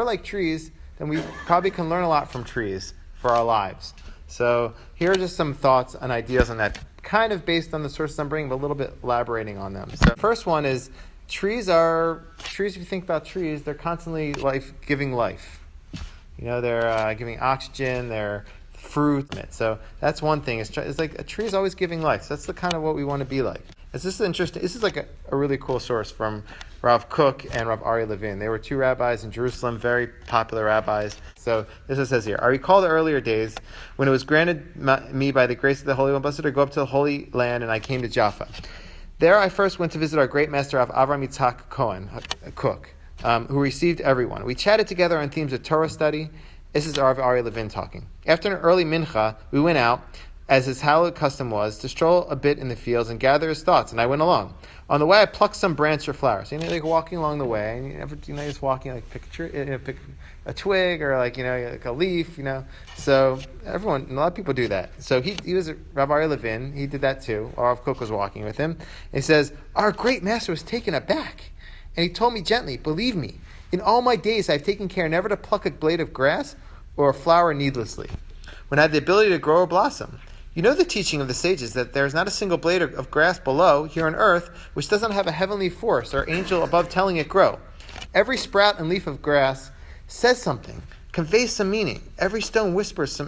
we're like trees, then we probably can learn a lot from trees for our lives. So here are just some thoughts and ideas on that, kind of based on the sources I'm bringing, but a little bit elaborating on them. So the first one is trees, if you think about trees, they're constantly giving life. They're giving oxygen, they're fruit. So that's one thing. It's like a tree is always giving life. So that's the kind of what we want to be like. This is interesting. This is like a really cool source from Rav Kook and Rav Ari Levin. They were two rabbis in Jerusalem, very popular rabbis. So this is what it says here. I recall the earlier days when it was granted me by the grace of the Holy One Blessed to go up to the Holy Land, and I came to Jaffa. There I first went to visit our great master of Avram Yitzhak Cohen, a cook, who received everyone. We chatted together on themes of Torah study. This is Rav Ari Levin talking. After an early mincha, we went out, as his hallowed custom was, to stroll a bit in the fields and gather his thoughts, and I went along. On the way, I plucked some branch or flower. So, like walking along the way, and just walking, like pick a twig or like a leaf, So a lot of people do that. So he was Rabbi Ari Levin. He did that too. Rav Kook was walking with him. And he says, our great master was taken aback, and he told me gently, believe me, in all my days I've taken care never to pluck a blade of grass or a flower needlessly, when I had the ability to grow or blossom. You know the teaching of the sages that there is not a single blade of grass below, here on earth, which doesn't have a heavenly force or angel above telling it grow. Every sprout and leaf of grass says something, conveys some meaning. Every stone whispers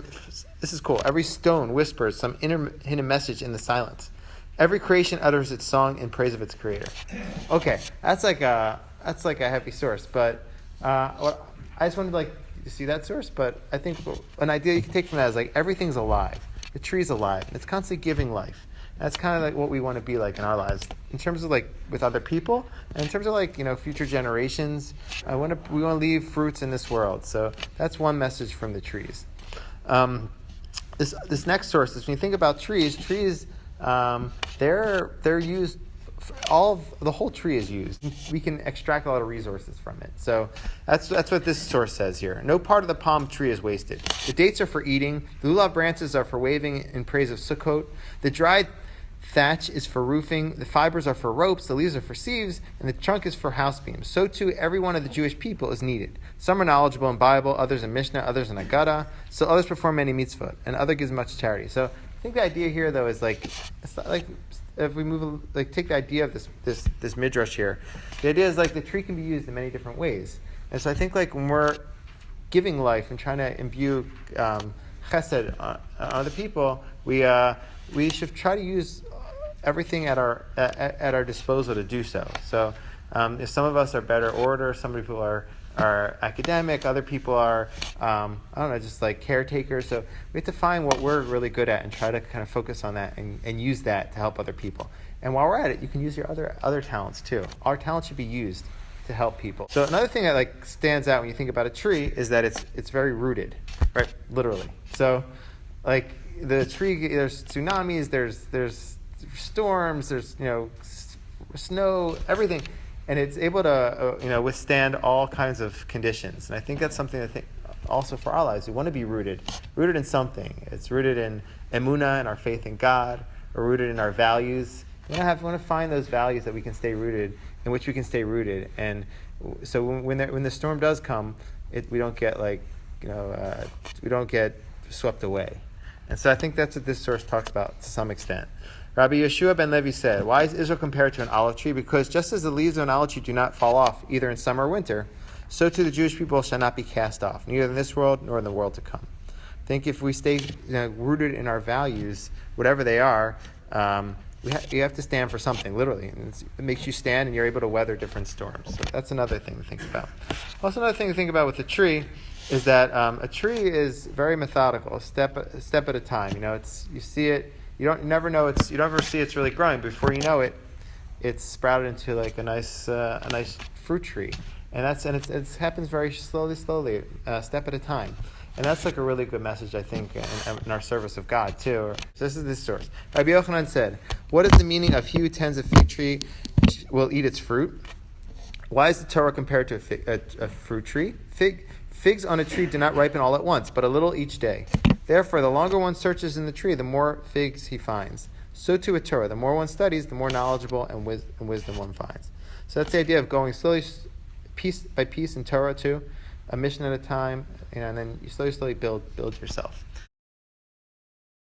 every stone whispers some inner hidden message in the silence. Every creation utters its song in praise of its creator. Okay, that's like a heavy source, but I just wanted to see that source, but I think an idea you can take from that is everything's alive. The tree's alive. It's constantly giving life. That's kind of like what we want to be like in our lives, in terms of with other people, and in terms of future generations. We want to leave fruits in this world. So that's one message from the trees. This next source is when you think about trees, they're used. The whole tree is used. We can extract a lot of resources from it. So that's what this source says here. No part of the palm tree is wasted. The dates are for eating. The lulav branches are for waving in praise of Sukkot. The dried thatch is for roofing. The fibers are for ropes. The leaves are for sieves. And the trunk is for house beams. So too, every one of the Jewish people is needed. Some are knowledgeable in Bible, others in Mishnah, others in Agada. So others perform many mitzvot, and others gives much charity. So I think the idea here, though, is if we take the idea of this midrash here, the idea is the tree can be used in many different ways. And so I think when we're giving life and trying to imbue chesed on other people, we should try to use everything at our disposal to do so. So if some of us are better orators, some people are academic, other people are, just caretakers. So we have to find what we're really good at and try to kind of focus on that and use that to help other people. And while we're at it, you can use your other talents too. Our talents should be used to help people. So another thing that stands out when you think about a tree is that it's very rooted, right? Literally. So the tree, there's tsunamis, there's storms, there's snow, everything. And it's able to, withstand all kinds of conditions. And I think that's something also for our lives. We want to be rooted in something. It's rooted in emunah, and our faith in God, or rooted in our values. We want to find those values that we can stay rooted, in which we can stay rooted. And so when the storm does come, we don't get we don't get swept away. And so I think that's what this source talks about to some extent. Rabbi Yeshua ben Levi said, why is Israel compared to an olive tree? Because just as the leaves of an olive tree do not fall off, either in summer or winter, so too the Jewish people shall not be cast off, neither in this world nor in the world to come. I think if we stay rooted in our values, whatever they are, you have to stand for something, literally. And it makes you stand and you're able to weather different storms. So that's another thing to think about. Also another thing to think about with the tree is that a tree is very methodical, a step at a time. You see it. You don't ever see it's really growing. Before you know it, it's sprouted into a nice fruit tree, and it happens very slowly, step at a time, and that's a really good message, I think, in our service of God too. So this is this source. Rabbi Yochanan said, "What is the meaning of he who tends a fig tree will eat its fruit? Why is the Torah compared to a fruit tree? Figs on a tree do not ripen all at once, but a little each day. Therefore, the longer one searches in the tree, the more figs he finds. So too with Torah. The more one studies, the more knowledgeable and wisdom one finds." So that's the idea of going slowly, piece by piece in Torah too. a mission at a time, and then you slowly build yourself.